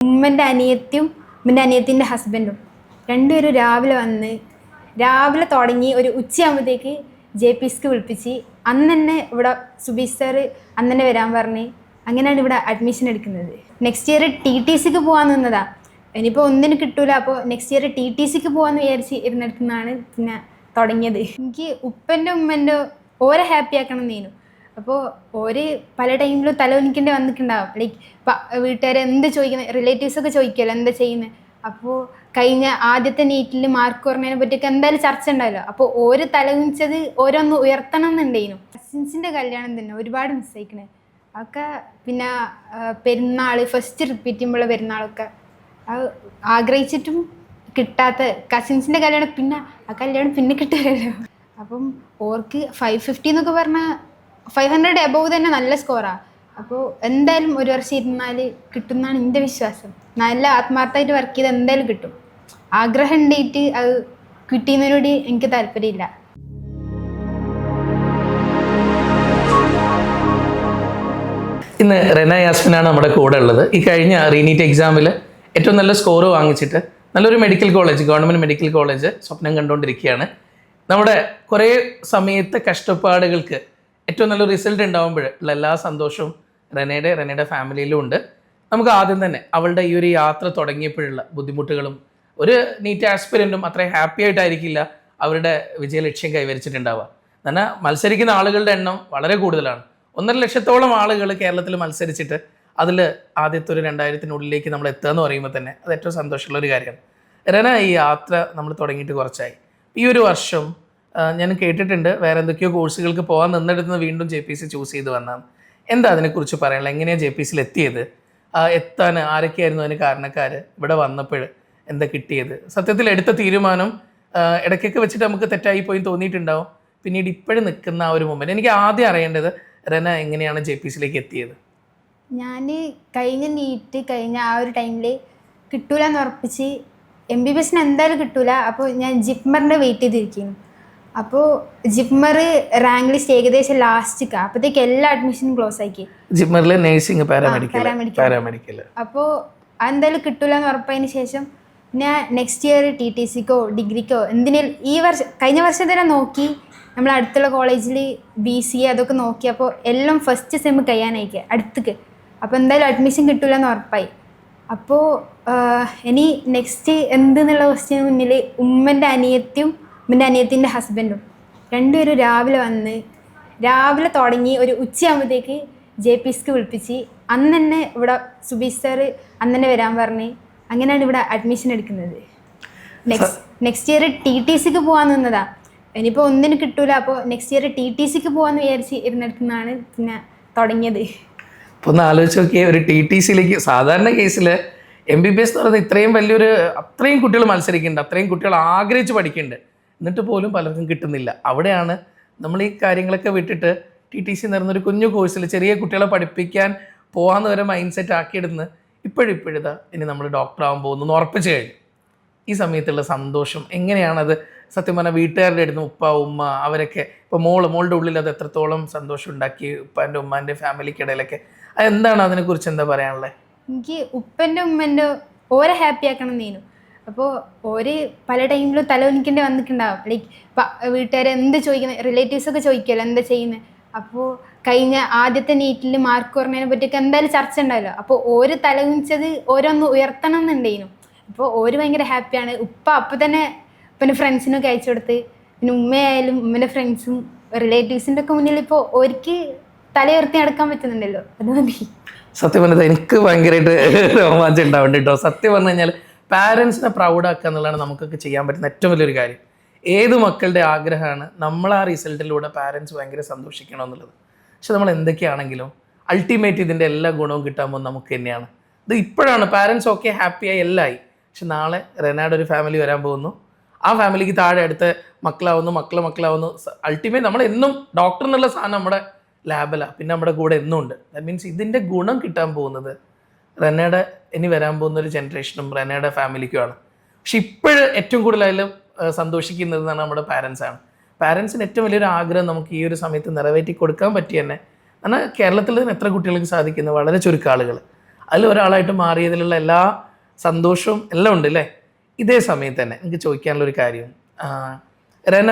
ഉമ്മൻ്റെ അനിയത്തിയും ഉമ്മൻ്റെ അനിയത്തിൻ്റെ ഹസ്ബൻഡും രണ്ടുപേരും രാവിലെ തുടങ്ങി ഒരു ഉച്ചയാകുമ്പോഴത്തേക്ക് JPSക്ക് വിളിപ്പിച്ച് അന്ന് തന്നെ ഇവിടെ സുബീഷ് സാറ് അന്ന് തന്നെ വരാൻ പറഞ്ഞ് അങ്ങനെയാണ് ഇവിടെ അഡ്മിഷൻ എടുക്കുന്നത്. നെക്സ്റ്റ് ഇയർ TTCക്ക് പോകാൻ നിന്നതാ. ഇനിയിപ്പോൾ ഒന്നിനും കിട്ടൂല, അപ്പോൾ നെക്സ്റ്റ് ഇയർ TTCക്ക് പോകാമെന്ന് വിചാരിച്ച് ഇരുന്നിടത്തുനിന്നാണ് പിന്നെ തുടങ്ങിയത്. എനിക്ക് ഉപ്പൻ്റെ ഉമ്മൻ്റെ ഓരെ ഹാപ്പി ആക്കണം എന്നേനു. അപ്പോൾ ഓര് പല ടൈമിലും തലവലിക്കേണ്ടി വന്നിട്ടുണ്ടാവും. ലൈക്ക് വീട്ടുകാരെ എന്ത് ചോദിക്കുന്നത്, റിലേറ്റീവ്സൊക്കെ ചോദിക്കുമല്ലോ എന്താ ചെയ്യുന്നത്. അപ്പോൾ കഴിഞ്ഞ ആദ്യത്തെ നീറ്റിൽ മാർക്ക് കുറഞ്ഞതിനെ പറ്റിയൊക്കെ എന്തായാലും ചർച്ച ഉണ്ടാവില്ല. അപ്പോൾ ഓര് തലകുനിച്ചത് ഓരോന്ന് ഉയർത്തണം എന്നുണ്ടായിരുന്നു. കസിൻസിൻ്റെ കല്യാണം തന്നെ ഒരുപാട് മിസ്സായിക്കണേ. അതൊക്കെ പിന്നെ പെരുന്നാൾ ഫസ്റ്റ് റിപ്പീറ്റ് ചെയ്യുമ്പോഴുള്ള പെരുന്നാളൊക്കെ ആഗ്രഹിച്ചിട്ടും കിട്ടാത്ത കസിൻസിൻ്റെ കല്യാണം, പിന്നെ ആ കല്യാണം പിന്നെ കിട്ടില്ലല്ലോ. അപ്പം ഓർക്ക് 550 എന്നൊക്കെ പറഞ്ഞാൽ 500 എബോവ് തന്നെ നല്ല സ്കോറാണ്. അപ്പോൾ എന്തായാലും ഒരു വർഷം ഇരുന്നാൽ കിട്ടുമെന്നാണ് എൻ്റെ വിശ്വാസം. നല്ല ആത്മാർത്ഥമായിട്ട് വർക്ക് ചെയ്ത് എന്തായാലും കിട്ടും. ആഗ്രഹം ഉണ്ടായിട്ട് അത് കിട്ടിയതിനോട് എനിക്ക് താല്പര്യമില്ല. ഇന്ന് റെന യാസ്മിനാണ് നമ്മുടെ കൂടെ ഉള്ളത്. ഈ കഴിഞ്ഞ റീനീറ്റ് എക്സാമിൽ ഏറ്റവും നല്ല സ്കോർ വാങ്ങിച്ചിട്ട് നല്ലൊരു medical college, government medical college സ്വപ്നം കണ്ടുകൊണ്ടിരിക്കുകയാണ്. നമ്മുടെ കുറേ സമയത്തെ കഷ്ടപ്പാടുകൾക്ക് ഏറ്റവും നല്ല റിസൾട്ട് ഉണ്ടാകുമ്പോൾ ഉള്ള എല്ലാ സന്തോഷവും റെനയുടെ ഫാമിലിയിലും ഉണ്ട്. നമുക്ക് ആദ്യം തന്നെ അവളുടെ ഈ ഒരു യാത്ര തുടങ്ങിയപ്പോഴുള്ള ബുദ്ധിമുട്ടുകളും, ഒരു നീറ്റ് ആസ്പിരൻറ്റും അത്രയും ഹാപ്പി ആയിട്ടായിരിക്കില്ല അവരുടെ വിജയലക്ഷ്യം കൈവരിച്ചിട്ടുണ്ടാവുക. എന്നാൽ മത്സരിക്കുന്ന ആളുകളുടെ എണ്ണം വളരെ കൂടുതലാണ്. 1.5 ലക്ഷത്തോളം ആളുകൾ കേരളത്തിൽ മത്സരിച്ചിട്ട് അതിൽ ആദ്യത്തെ ഒരു 2000-നുള്ളിലേക്ക് നമ്മൾ എത്തുക എന്ന് പറയുമ്പോൾ തന്നെ അത് ഏറ്റവും സന്തോഷമുള്ള ഒരു കാര്യമാണ്. റെന, ഈ യാത്ര നമ്മൾ തുടങ്ങിയിട്ട് കുറച്ചായി. ഈ ഒരു വർഷം ഞാൻ കേട്ടിട്ടുണ്ട് വേറെ എന്തൊക്കെയോ കോഴ്സുകൾക്ക് പോകാൻ നിന്നെടുത്ത് വീണ്ടും JPC ചൂസ് ചെയ്ത് വന്നാണ്. എന്താ അതിനെക്കുറിച്ച് പറയാനുള്ളത്? എങ്ങനെയാണ് JPCയിൽ എത്തിയത്? എത്താൻ ആരൊക്കെയായിരുന്നു അതിന് കാരണക്കാർ? ഇവിടെ വന്നപ്പോൾ എന്താ കിട്ടിയത്? സത്യത്തിൽ എടുത്ത തീരുമാനം ഇടയ്ക്കൊക്കെ വെച്ചിട്ട് നമുക്ക് തെറ്റായി പോയി തോന്നിയിട്ടുണ്ടാവും. പിന്നീട് ഇപ്പോഴും നിൽക്കുന്ന ആ ഒരു മൊമെൻറ്റ് എനിക്ക് ആദ്യം അറിയേണ്ടത്, റെന എങ്ങനെയാണ് JPCയിലേക്ക് എത്തിയത്? ഞാൻ കഴിഞ്ഞ ആ ഒരു ടൈമിൽ കിട്ടൂല എന്ന് ഉറപ്പിച്ച് MBBS എന്തായാലും കിട്ടൂല. അപ്പോൾ ഞാൻ ജിപ്മറിൻ്റെ വെയിറ്റ് ചെയ്തിരിക്കുന്നു. അപ്പോൾ ജിപ്മർ റാങ്ക് ലിസ്റ്റ് ഏകദേശം ലാസ്റ്റ് അപ്പോഴത്തേക്ക് എല്ലാ അഡ്മിഷനും ക്ലോസ് ആക്കി. ജിപ്മറിലെ നേഴ്സിംഗ് പാരാമെഡിക്കൽ. അപ്പോൾ അതെന്തായാലും കിട്ടൂല എന്ന് ഉറപ്പായതിന് ശേഷം ഞാൻ നെക്സ്റ്റ് ഇയർ TTCക്കോ ഡിഗ്രിക്കോ എന്തിനേലും കഴിഞ്ഞ വർഷം തന്നെ നോക്കി. നമ്മൾ അടുത്തുള്ള കോളേജിൽ BCA അതൊക്കെ നോക്കി. അപ്പോൾ എല്ലാം ഫസ്റ്റ് സെം കഴിയാനായിക്കുക അടുത്തേക്ക്. അപ്പോൾ എന്തായാലും അഡ്മിഷൻ കിട്ടൂല എന്ന് ഉറപ്പായി. അപ്പോൾ ഇനി നെക്സ്റ്റ് എന്തെന്നുള്ള ക്വസ്റ്റ്യന് മുന്നിൽ ഉമ്മൻ്റെ അനിയത്തിയും ഉമ്മൻ്റെ അനിയത്തിൻ്റെ ഹസ്ബൻഡും രണ്ടുപേരും രാവിലെ തുടങ്ങി ഒരു ഉച്ചയാകുമ്പോഴത്തേക്ക് JPSക്ക് വിളിപ്പിച്ച് അന്ന് തന്നെ ഇവിടെ സുബീഷ് സാറ് അന്ന് തന്നെ വരാൻ പറഞ്ഞ് അങ്ങനെയാണ് ഇവിടെ അഡ്മിഷൻ എടുക്കുന്നത്. നെക്സ്റ്റ് ഇയർ TTCക്ക് പോകാൻ നിന്നതാ. ഇനിയിപ്പോൾ ഒന്നിനും കിട്ടൂല, അപ്പോൾ നെക്സ്റ്റ് ഇയർ TTCക്ക് പോകാമെന്ന് വിചാരിച്ച് ഇരുന്നിടത്തുനിന്നാണ് പിന്നെ തുടങ്ങിയത്. അപ്പോൾ ഒന്ന് ആലോചിച്ച് നോക്കിയാൽ ഒരു TTCയിലേക്ക് സാധാരണ കേസിൽ MBBS എന്ന് പറയുന്നത് ഇത്രയും വലിയൊരു അത്രയും കുട്ടികൾ മത്സരിക്കുന്നുണ്ട്, അത്രയും കുട്ടികൾ ആഗ്രഹിച്ച് പഠിക്കുന്നുണ്ട്, എന്നിട്ട് പോലും പലർക്കും കിട്ടുന്നില്ല. അവിടെയാണ് നമ്മൾ ഈ കാര്യങ്ങളൊക്കെ വിട്ടിട്ട് TTC എന്ന് പറയുന്നൊരു കുഞ്ഞു കോഴ്സിൽ ചെറിയ കുട്ടികളെ പഠിപ്പിക്കാൻ പോകാമെന്ന് വരെ മൈൻഡ് സെറ്റ് ആക്കിയിടുന്ന് ഇപ്പോഴിതാ ഇനി നമ്മൾ ഡോക്ടർ ആകാൻ പോകുന്നു ഉറപ്പിച്ച് കഴിഞ്ഞു. ഈ സമയത്തുള്ള സന്തോഷം എങ്ങനെയാണത്? സത്യം പറഞ്ഞാൽ വീട്ടുകാരുടെ അടുത്ത് ഉപ്പ ഉമ്മ അവരൊക്കെ ഇപ്പോൾ മോളുടെ ഉള്ളിൽ അത് എത്രത്തോളം സന്തോഷം ഉണ്ടാക്കി, ഉപ്പാൻ്റെ ഉമ്മാൻ്റെ ഫാമിലിക്കിടയിലൊക്കെ അതെന്താണ്, അതിനെക്കുറിച്ച് എന്താ പറയാനുള്ളത്? എനിക്ക് ഉപ്പൻ്റെ ഉമ്മൻ്റെ ഓരെ ഹാപ്പി ആക്കണം എന്നേനു. അപ്പോൾ ഓര് പല ടൈമിലും തലവലിക്കേണ്ടി വന്നിട്ടുണ്ടാവും. ലൈക്ക് വീട്ടുകാരെ എന്ത് ചോദിക്കുന്നത്, റിലേറ്റീവ്സൊക്കെ ചോദിക്കുമല്ലോ എന്താ ചെയ്യുന്നത്. അപ്പോൾ കഴിഞ്ഞ ആദ്യത്തെ നീറ്റിൽ മാർക്ക് കുറഞ്ഞതിനെ പറ്റിയൊക്കെ എന്തായാലും ചർച്ച ഉണ്ടാവില്ല. അപ്പോൾ ഓര് തലകുനിച്ചത് ഓരോന്ന് ഉയർത്തണം എന്നുണ്ടായിരുന്നു. അപ്പോൾ ഓര് ഭയങ്കര ഹാപ്പിയാണ്. ഉപ്പ അപ്പോൾ തന്നെ ഉപ്പൻ്റെ ഫ്രണ്ട്സിനൊക്കെ അയച്ചു കൊടുത്ത്, പിന്നെ ഉമ്മയായാലും ഉമ്മൻ്റെ ഫ്രണ്ട്സും റിലേറ്റീവ്സിൻ്റെ ഒക്കെ മുന്നിൽ ഇപ്പോൾ ഓർക്ക് തലയുയർത്തി നടക്കാൻ പറ്റുന്നുണ്ടല്ലോ, അത് മതി. സത്യം പറഞ്ഞത് എനിക്ക് ഭയങ്കരമായിട്ട് രോമാഞ്ചം ഉണ്ടാവുന്നുണ്ട് കേട്ടോ. സത്യം പറഞ്ഞു കഴിഞ്ഞാൽ പാരൻസിനെ പ്രൗഡാക്കുക എന്നുള്ളതാണ് നമുക്കൊക്കെ ചെയ്യാൻ പറ്റുന്ന ഏറ്റവും വലിയൊരു കാര്യം. ഏത് മക്കളുടെ ആഗ്രഹമാണ് നമ്മൾ ആ റിസൾട്ടിലൂടെ പാരൻസ് ഭയങ്കര സന്തോഷിക്കണം എന്നുള്ളത്. പക്ഷെ നമ്മൾ എന്തൊക്കെയാണെങ്കിലും അൾട്ടിമേറ്റ് ഇതിൻ്റെ എല്ലാ ഗുണവും കിട്ടാൻ പോകുന്നത് നമുക്ക് തന്നെയാണ്. ഇത് ഇപ്പോഴാണ് പാരൻസ് ഒക്കെ ഹാപ്പിയായി എല്ലായി. പക്ഷെ നാളെ റെനയുടെ ഒരു ഫാമിലി വരാൻ പോകുന്നു. ആ ഫാമിലിക്ക് താഴെ അടുത്ത മക്കളാവുന്നു. അൾട്ടിമേറ്റ് നമ്മൾ എന്നും ഡോക്ടർ എന്നുള്ള സാധനം നമ്മുടെ ലാബിലാണ്, പിന്നെ നമ്മുടെ കൂടെ എന്നും ഉണ്ട്. ദാറ്റ് മീൻസ് ഇതിൻ്റെ ഗുണം കിട്ടാൻ പോകുന്നത് റെനയുടെ ഇനി വരാൻ പോകുന്ന ഒരു ജനറേഷനും റെനയുടെ ഫാമിലിക്കുമാണ്. പക്ഷെ ഇപ്പോഴും ഏറ്റവും കൂടുതലായാലും സന്തോഷിക്കുന്നത് നമ്മുടെ പാരൻസാണ്. പാരൻസിന് ഏറ്റവും വലിയൊരു ആഗ്രഹം നമുക്ക് ഈ ഒരു സമയത്ത് നിറവേറ്റി കൊടുക്കാൻ പറ്റി തന്നെ. എന്നാൽ കേരളത്തിൽ തന്നെ എത്ര കുട്ടികൾക്ക് സാധിക്കുന്നത് വളരെ ചുരുക്കം ആളുകൾ. അതിൽ ഒരാളായിട്ട് മാറിയതിലുള്ള എല്ലാ സന്തോഷവും എല്ലാം ഉണ്ട് അല്ലേ? ഇതേ സമയത്ത് തന്നെ എനിക്ക് ചോദിക്കാനുള്ളൊരു കാര്യം, റെന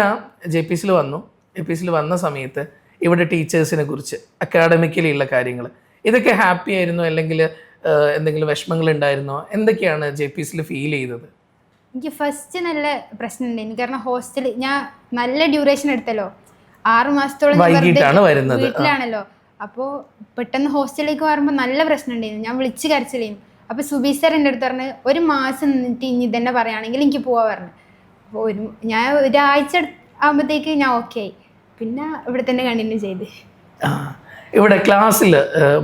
JPCയിൽ വന്നു. JPCയിൽ വന്ന സമയത്ത് ഇവിടെ ടീച്ചേഴ്സിനെ കുറിച്ച് അക്കാഡമിക്കലി ഉള്ള കാര്യങ്ങൾ ഇതൊക്കെ ഹാപ്പി ആയിരുന്നു, അല്ലെങ്കിൽ എന്തെങ്കിലും വിഷമങ്ങൾ ഉണ്ടായിരുന്നോ? എന്തൊക്കെയാണ് JPCയിൽ ഫീൽ ചെയ്തത്? എനിക്ക് ഫസ്റ്റ് നല്ല പ്രശ്നമുണ്ടായിരുന്നു. കാരണം ഹോസ്റ്റലിൽ ഞാൻ നല്ല ഡ്യൂറേഷൻ എടുത്തല്ലോ, 6 മാസത്തോളം ഞാൻ വൈകിട്ടാണ് വരുന്നത്. വീട്ടിലാണല്ലോ. അപ്പോൾ പെട്ടെന്ന് ഹോസ്റ്റലിലേക്ക് വരുമ്പോൾ നല്ല പ്രശ്നം ഉണ്ടായിരുന്നു. ഞാൻ വിളിച്ച് കരച്ചിലായിരുന്നു. അപ്പോൾ സുബി സാർ എൻ്റെ അടുത്ത് പറഞ്ഞ് 1 മാസം നിന്നിട്ട് ഇനി ഇതന്നെ പറയുകയാണെങ്കിൽ എനിക്ക് പോവാൻ പറഞ്ഞു. അപ്പോൾ ഞാൻ ഒരാഴ്ച ആകുമ്പോഴത്തേക്ക് ഞാൻ ഓക്കെ ആയി. പിന്നെ ഇവിടെ തന്നെ കണ്ടിന്യൂ ചെയ്ത്. ഇവിടെ ക്ലാസ്സിൽ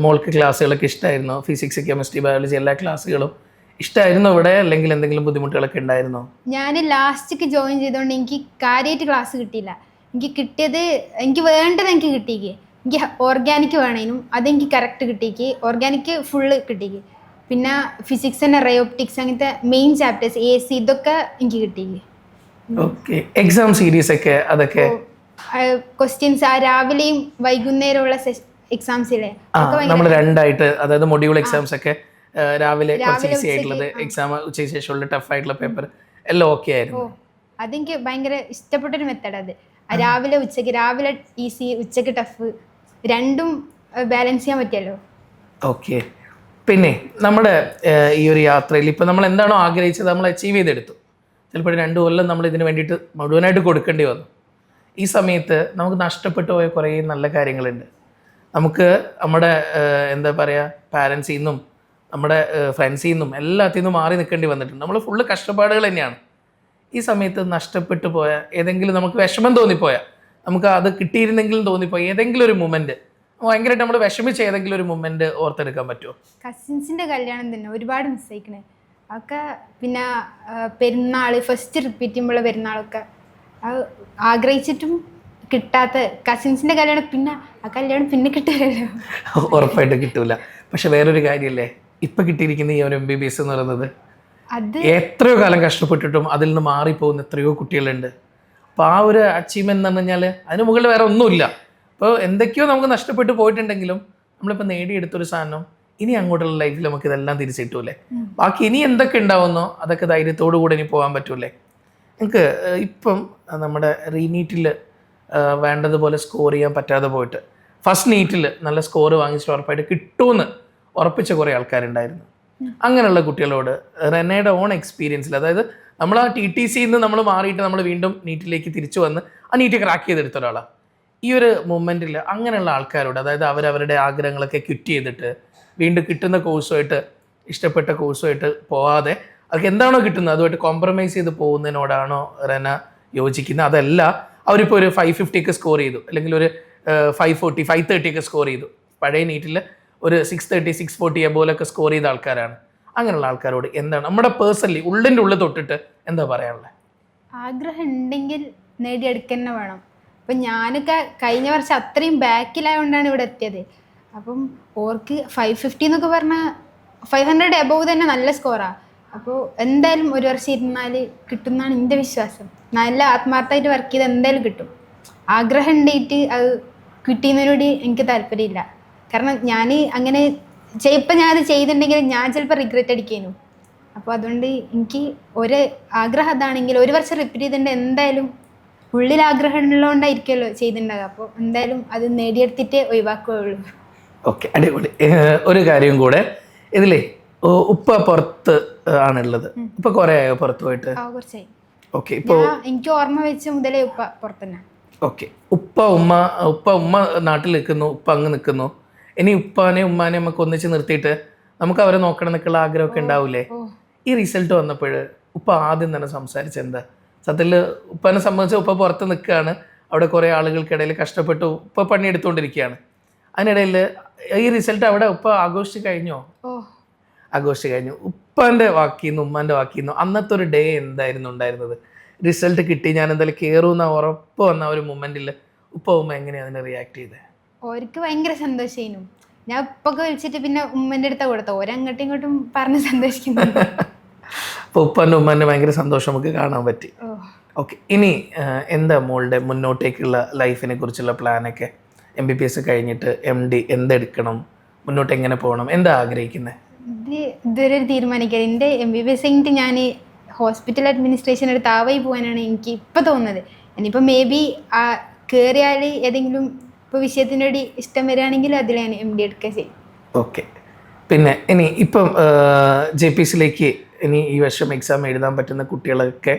മോൾക്ക് ക്ലാസ്സുകളൊക്കെ ഇഷ്ടമായിരുന്നോ? ഫിസിക്സ്, കെമിസ്ട്രി, ബയോളജി എല്ലാ ക്ലാസ്സുകളും ഇഷ്ടമായിരുന്നോ ഇവിടെ? അല്ലെങ്കിൽ എന്തെങ്കിലും ബുദ്ധിമുട്ടുകളൊക്കെ ഉണ്ടായിരുന്നോ? ഞാൻ ലാസ്റ്റ്ക്ക് ജോയിൻ ചെയ്തുകൊണ്ട് എനിക്ക് കാര്യമായിട്ട് ക്ലാസ് കിട്ടിയില്ല. എനിക്ക് കിട്ടിയത്, എനിക്ക് വേണ്ടത് എനിക്ക് കിട്ടിക്ക്. എനിക്ക് ഓർഗാനിക് വേണേനും അതെനിക്ക് കറക്റ്റ് കിട്ടിക്ക്. ഓർഗാനിക് ഫുള്ള് കിട്ടിക്ക്. പിന്നെ ഫിസിക്സ് തന്നെ റയോപ്റ്റിക്സ് അങ്ങനത്തെ മെയിൻ ചാപ്റ്റേഴ്സ് AC ഇതൊക്കെ എനിക്ക് കിട്ടിക്ക്. ഓക്കെ. എക്സാം സീരീസ് ഒക്കെ അതൊക്കെ ക്വസ്റ്റ്യൻസ് രാവിലെയും വൈകുന്നേരമുള്ള എക്സാംസിലെ നമ്മൾ രണ്ടായിട്ട്, അതായത് മൊഡ്യൂൾ എക്സാംസ് ഒക്കെ രാവിലെ കുറച്ച് ഈസി ആയിട്ടുള്ളത്, എക്സാം ഉച്ചയ്ക്ക് ശേഷമുള്ള ടഫ് ആയിട്ടുള്ള പേപ്പർ എല്ലാം ഓക്കെ ആയിരുന്നു. അതെനിക്ക് ഭയങ്കര ഇഷ്ടപ്പെട്ടൊരു മെത്തേഡ് അത്. രാവിലെ ഉച്ചയ്ക്ക്, രാവിലെ ഈസി ഉച്ചയ്ക്ക് ടഫ്, രണ്ടും ബാലൻസ് ചെയ്യാൻ പറ്റിയല്ലോ. ഓക്കെ. പിന്നെ നമ്മുടെ ഈ ഒരു യാത്രയിൽ ഇപ്പം നമ്മൾ എന്താണോ ആഗ്രഹിച്ചത് നമ്മൾ അച്ചീവ് ചെയ്തെടുത്തു. ചിലപ്പോൾ 2 കൊല്ലം നമ്മൾ ഇതിന് വേണ്ടിയിട്ട് മുഴുവനായിട്ട് കൊടുക്കേണ്ടി വന്നു. ഈ സമയത്ത് നമുക്ക് നഷ്ടപ്പെട്ടു പോയ കുറേ നല്ല കാര്യങ്ങളുണ്ട്. നമുക്ക് നമ്മുടെ എന്താ പറയുക, പാരൻസിൽ നിന്നും നമ്മുടെ ഫ്രണ്ട്സിൽ നിന്നും എല്ലാത്തിൽ നിന്നും മാറി നിൽക്കേണ്ടി വന്നിട്ടുണ്ട്. നമ്മൾ ഫുള്ള് കഷ്ടപ്പാടുകൾ തന്നെയാണ്. ഈ സമയത്ത് നഷ്ടപ്പെട്ടു പോയ ഏതെങ്കിലും, നമുക്ക് വിഷമം തോന്നിപ്പോയാൽ, നമുക്ക് അത് കിട്ടിയിരുന്നെങ്കിലും തോന്നിപ്പോയി ഏതെങ്കിലും ഒരു മൊമെൻറ്റ്, ഭയങ്കരമായിട്ട് നമ്മൾ വിഷമിച്ച ഏതെങ്കിലും ഒരു മൊമെൻറ്റ് ഓർത്തെടുക്കാൻ പറ്റുമോ? കസിൻസിൻ്റെ കല്യാണം തന്നെ ഒരുപാട് മിസ്സായിക്കണേ. അതൊക്കെ പിന്നെ പെരുന്നാൾ, ഫസ്റ്റ് റിപ്പീറ്റ് ചെയ്യുമ്പോഴുള്ള പെരുന്നാളൊക്കെ ആഗ്രഹിച്ചിട്ടും കിട്ടാത്ത കസിൻസിൻ്റെ കല്യാണം, പിന്നെ ആ കല്യാണം പിന്നെ കിട്ടില്ലല്ലോ. ഉറപ്പായിട്ട് കിട്ടൂല. പക്ഷെ വേറൊരു കാര്യമല്ലേ, ഇപ്പം കിട്ടിയിരിക്കുന്ന ഈ ഒരു MBBS എന്ന് പറയുന്നത്, അത് എത്രയോ കാലം കഷ്ടപ്പെട്ടിട്ടും അതിൽ നിന്ന് മാറിപ്പോകുന്ന എത്രയോ കുട്ടികളുണ്ട്. അപ്പോൾ ആ ഒരു അച്ചീവ്മെന്റ് എന്ന് പറഞ്ഞാൽ അതിന് മുകളിൽ വേറെ ഒന്നുമില്ല. അപ്പോൾ എന്തൊക്കെയോ നമുക്ക് നഷ്ടപ്പെട്ടു പോയിട്ടുണ്ടെങ്കിലും നമ്മളിപ്പോൾ നേടിയെടുത്തൊരു സാധനം ഇനി അങ്ങോട്ടുള്ള ലൈഫിൽ നമുക്ക് ഇതെല്ലാം തിരിച്ചു കിട്ടൂലേ. ബാക്കി ഇനി എന്തൊക്കെ ഉണ്ടാവുന്നോ അതൊക്കെ ധൈര്യത്തോടു കൂടെ ഇനി പോകാൻ പറ്റൂലേ. എനിക്ക് ഇപ്പം നമ്മുടെ റീനീറ്റിൽ വേണ്ടതുപോലെ സ്കോർ ചെയ്യാൻ പറ്റാതെ പോയിട്ട് ഫസ്റ്റ് നീറ്റിൽ നല്ല സ്കോർ വാങ്ങിച്ചിട്ട് ഉറപ്പായിട്ട് കിട്ടുമെന്ന് ഉറപ്പിച്ച കുറേ ആൾക്കാരുണ്ടായിരുന്നു. അങ്ങനെയുള്ള കുട്ടികളോട് റെനയുടെ ഓൺ എക്സ്പീരിയൻസിൽ, അതായത് നമ്മൾ ആ TTCയിൽ നിന്ന് നമ്മൾ മാറിയിട്ട് നമ്മൾ വീണ്ടും നീറ്റിലേക്ക് തിരിച്ചു വന്ന് ആ നീറ്റ് ക്രാക്ക് ചെയ്തെടുത്ത ഒരാളാണ്. ഈ ഒരു മൊമെൻറ്റിൽ അങ്ങനെയുള്ള ആൾക്കാരോട്, അതായത് അവരവരുടെ ആഗ്രഹങ്ങളൊക്കെ ക്വിറ്റ് ചെയ്തിട്ട് വീണ്ടും കിട്ടുന്ന കോഴ്സുമായിട്ട്, ഇഷ്ടപ്പെട്ട കോഴ്സുമായിട്ട് പോവാതെ അവർക്ക് എന്താണോ കിട്ടുന്നത് അതുമായിട്ട് കോംപ്രമൈസ് ചെയ്ത് പോകുന്നതിനോടാണോ റെന യോജിക്കുന്നത്? അതല്ല അവരിപ്പോൾ ഒരു 550 ഒക്കെ സ്കോർ ചെയ്തു, അല്ലെങ്കിൽ ഒരു 540, 530 ഒക്കെ സ്കോർ ചെയ്തു. പഴയ നീറ്റിൽ ഒരു 630, 640 എബോലൊക്കെ സ്കോർ ചെയ്ത ആൾക്കാരാണ്. അങ്ങനെയുള്ള ആൾക്കാരോട് എന്താണ് നമ്മുടെ പേഴ്സണലി ഉള്ളിൻ്റെ ഉള്ളിൽ തൊട്ടിട്ട് എന്താ പറയാനുള്ളത്? ആഗ്രഹം ഉണ്ടെങ്കിൽ നേടിയെടുക്കുക തന്നെ വേണം. അപ്പം ഞാനൊക്കെ കഴിഞ്ഞ വർഷം അത്രയും ബാക്കിലായതുകൊണ്ടാണ് ഇവിടെ എത്തിയത്. അപ്പം ഓർക്ക് 550 എന്നൊക്കെ പറഞ്ഞാൽ 500 എബോവ് തന്നെ നല്ല സ്കോറാണ്. അപ്പോൾ എന്തായാലും ഒരു വർഷം ഇരുന്നാൽ കിട്ടുമെന്നാണ് എൻ്റെ വിശ്വാസം. നല്ല ആത്മാർത്ഥമായിട്ട് വർക്ക് ചെയ്ത് എന്തായാലും കിട്ടും. ആഗ്രഹം ഉണ്ടായിട്ട് അത് കിട്ടിയെന്നതിനോട് എനിക്ക് താല്പര്യമില്ല. കാരണം ഞാൻ അങ്ങനെ ചിലപ്പോൾ ഞാനത് ചെയ്തിട്ടുണ്ടെങ്കിൽ ഞാൻ ചിലപ്പോൾ റിഗ്രറ്റ് അടിക്കേനു. അപ്പോൾ അതുകൊണ്ട് എനിക്ക് ഒരു ആഗ്രഹം അതാണെങ്കിൽ ഒരു വർഷം റിപ്പീറ്റ് ചെയ്തിട്ടുണ്ടെങ്കിൽ എന്തായാലും ഉള്ളിൽ ആഗ്രഹം ഉള്ളതുകൊണ്ടായിരിക്കുമല്ലോ ചെയ്തിട്ടുണ്ടാകുക. അപ്പോൾ എന്തായാലും അത് നേടിയെടുത്തിട്ടേ ഒഴിവാക്കുകയുള്ളൂ. ഓക്കെ, അടിപൊളി. ഒരു കാര്യം കൂടെ ഇതിലേ, ഉപ്പ പുറത്ത് ആണുള്ളത്. ഇപ്പൊ കുറെ ആയോ പുറത്ത് പോയിട്ട്? കുറച്ചായി. ഓക്കെ. ഇപ്പോൾ എനിക്ക് ഓർമ്മ വെച്ച മുതലേ ഉപ്പ പുറത്തന്നെ. ഓക്കെ. ഉപ്പ ഉമ്മ നാട്ടിൽ നിൽക്കുന്നു, ഉപ്പ അങ്ങ് നിൽക്കുന്നു. ഇനി ഉപ്പാനെയും ഉമ്മാനെയും നമുക്ക് ഒന്നിച്ച് നിർത്തിയിട്ട് നമുക്ക് അവരെ നോക്കണം എന്നൊക്കെയുള്ള ആഗ്രഹമൊക്കെ ഉണ്ടാവൂലേ? ഈ റിസൾട്ട് വന്നപ്പോൾ ഉപ്പ ആദ്യം തന്നെ സംസാരിച്ചത് എന്താ? സത്യത്തിൽ ഉപ്പനെ സംബന്ധിച്ച് ഉപ്പ പുറത്ത് നിൽക്കുകയാണ്, അവിടെ കുറേ ആളുകൾക്കിടയിൽ കഷ്ടപ്പെട്ടു ഉപ്പ പണിയെടുത്തുകൊണ്ടിരിക്കുകയാണ്. അതിനിടയിൽ ഈ റിസൾട്ട് അവിടെ ഉപ്പ ആഘോഷിച്ച് കഴിഞ്ഞോ? ആഘോഷിച്ച് കഴിഞ്ഞു. ഉപ്പാൻ്റെ വാക്കിന്ന് ഉമ്മാൻ്റെ വാക്കിന്ന് അന്നത്തെ ഒരു ഡേ എന്തായിരുന്നു ഉണ്ടായിരുന്നത്? റിസൾട്ട് കിട്ടി, ഞാൻ എന്തായാലും കയറുമെന്ന ഉറപ്പ് വന്ന ഒരു മൊമെൻറ്റിൽ ഉപ്പ ഉമ്മ എങ്ങനെയാണ് അതിനെ റിയാക്ട് ചെയ്തത്? ഓർക്ക് ഭയങ്കര സന്തോഷമായിരുന്നു. ഞാൻ ഉപ്പൊക്കെ വിളിച്ചിട്ട് പിന്നെ ഉമ്മൻ്റെ അടുത്ത കൊടുത്ത ഓരങ്ങോട്ടും ഇങ്ങോട്ടും പറഞ്ഞ് സന്തോഷിക്കുന്നു. അപ്പോൾ ഉപ്പാൻ്റെ ഉമ്മാൻ്റെ ഭയങ്കര സന്തോഷം നമുക്ക് കാണാൻ പറ്റി. ഓക്കെ. ഇനി എന്താ മോളുടെ മുന്നോട്ടേക്കുള്ള ലൈഫിനെ കുറിച്ചുള്ള പ്ലാനൊക്കെ? MBBS കഴിഞ്ഞിട്ട് MD എന്തെടുക്കണം, മുന്നോട്ട് എങ്ങനെ പോകണം, എന്താ ആഗ്രഹിക്കുന്നത്? ഇതുവരെ ഒരു തീരുമാനിക്കുക. എൻ്റെ MBBS കഴിഞ്ഞിട്ട് ഞാൻ ഹോസ്പിറ്റൽ അഡ്മിനിസ്ട്രേഷൻ എടുത്ത് ആ വഴി പോകാനാണ് എനിക്ക് ഇപ്പോൾ തോന്നുന്നത്. ഇനിയിപ്പോൾ മേ ബി കയറിയാൽ ഏതെങ്കിലും ഇപ്പോൾ വിഷയത്തിനോട് ഇഷ്ടം വരികയാണെങ്കിൽ അതിൽ ഞാൻ MD എടുക്കുക ചെയ്യും. ഓക്കെ. പിന്നെ ഇനി ഇപ്പം JPCയിലേക്ക് ഇനി ഈ വർഷം എക്സാം എഴുതാൻ പറ്റുന്ന കുട്ടികളൊക്കെ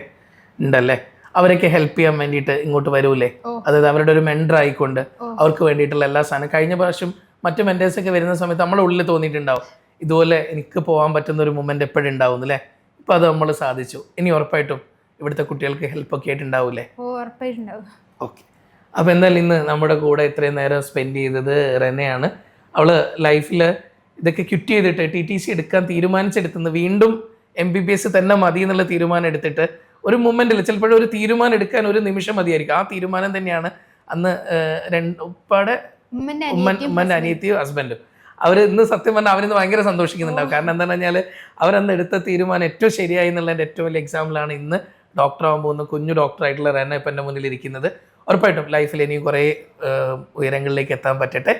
ഉണ്ടല്ലേ, അവരൊക്കെ ഹെൽപ്പ് ചെയ്യാൻ വേണ്ടിയിട്ട് ഇങ്ങോട്ട് വരൂലേ? അതായത് അവരുടെ ഒരു മെൻഡർ ആയിക്കൊണ്ട് അവർക്ക് വേണ്ടിയിട്ടുള്ള എല്ലാ സാധനം. കഴിഞ്ഞ പ്രാവശ്യം മറ്റു മെൻറ്റേഴ്സൊക്കെ വരുന്ന സമയത്ത് നമ്മുടെ ഉള്ളിൽ തോന്നിയിട്ടുണ്ടാവും ഇതുപോലെ എനിക്ക് പോകാൻ പറ്റുന്ന ഒരു മൊമെൻ്റ് എപ്പോഴും ഉണ്ടാവും അല്ലേ? ഇപ്പം അത് നമ്മൾ സാധിച്ചു. ഇനി ഉറപ്പായിട്ടും ഇവിടുത്തെ കുട്ടികൾക്ക് ഹെൽപ്പൊക്കെ ആയിട്ടുണ്ടാവില്ലേ? ഉറപ്പായിട്ടുണ്ടാവും. ഓക്കെ. അപ്പോൾ എന്തായാലും ഇന്ന് നമ്മുടെ കൂടെ ഇത്രയും നേരം സ്പെൻഡ് ചെയ്തത് റെനയാണ്. അവൾ ലൈഫിൽ ഇതൊക്കെ ക്വിറ്റ് ചെയ്തിട്ട് TTC എടുക്കാൻ തീരുമാനിച്ചെടുത്തുനിന്ന് വീണ്ടും MBBS തന്നെ മതി എന്നുള്ള തീരുമാനം എടുത്തിട്ട് ഒരു മൊമെൻറ്റിൽ ചിലപ്പോഴും ഒരു തീരുമാനം എടുക്കാൻ ഒരു നിമിഷം മതിയായിരിക്കും. ആ തീരുമാനം തന്നെയാണ് അന്ന് ഉപ്പാടെ ഉമ്മൻ്റെ അനിയത്തിയും ഹസ്ബൻഡും അവർ ഇന്ന് സത്യം പറഞ്ഞാൽ അവരിന്ന് ഭയങ്കര സന്തോഷിക്കുന്നുണ്ടാവും. കാരണം എന്താണെന്ന് പറഞ്ഞാൽ അവരന്ന് എടുത്ത തീരുമാനം ഏറ്റവും ശരിയായി എന്നുള്ളതിൻ്റെ ഏറ്റവും വലിയ എക്സാമ്പിളാണ് ഇന്ന് ഡോക്ടറാകാൻ പോകുന്ന കുഞ്ഞു ഡോക്ടറായിട്ടുള്ള റെന ഇപ്പം എൻ്റെ മുന്നിൽ ഇരിക്കുന്നത്. ഉറപ്പായിട്ടും ലൈഫിൽ ഇനിയും കുറേ ഉയരങ്ങളിലേക്ക് എത്താൻ പറ്റട്ടെ.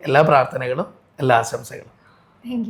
എല്ലാ പ്രാർത്ഥനകളും, എല്ലാ ആശംസകളും. Thank you.